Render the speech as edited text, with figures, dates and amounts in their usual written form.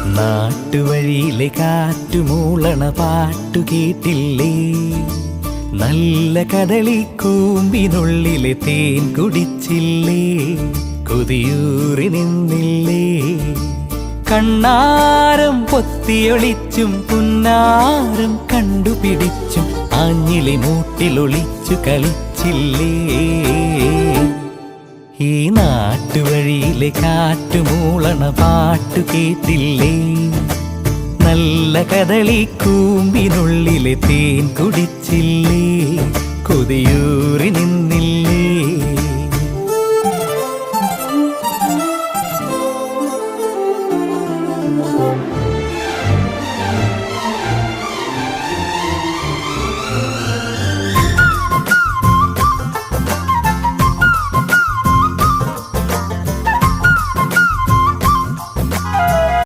നാട്ടുവഴിയിലെ കാറ്റുമൂളണ പാട്ടു കേട്ടില്ലേ? നല്ല കദളിക്കൂമ്പിനുള്ളിലെ തേൻ കുടിച്ചില്ലേ? കൊതിയൂറി നിന്നില്ലേ? കണ്ണാരം പൊത്തിയൊളിച്ചും പുന്നാരം കണ്ടുപിടിച്ചും ആഞ്ഞിലി മൂട്ടിലൊളിച്ചു കളിച്ചില്ലേ? ഈ നാട്ടുവഴിയിലെ കാറ്റുമൂളണ പാട്ടു കേട്ടില്ലേ? നല്ല കദളിക്കൂമ്പിനുള്ളിലെ തേൻ കുടിച്ചില്ലേ? കൊതിയൂറി നിന്നില്ലേ?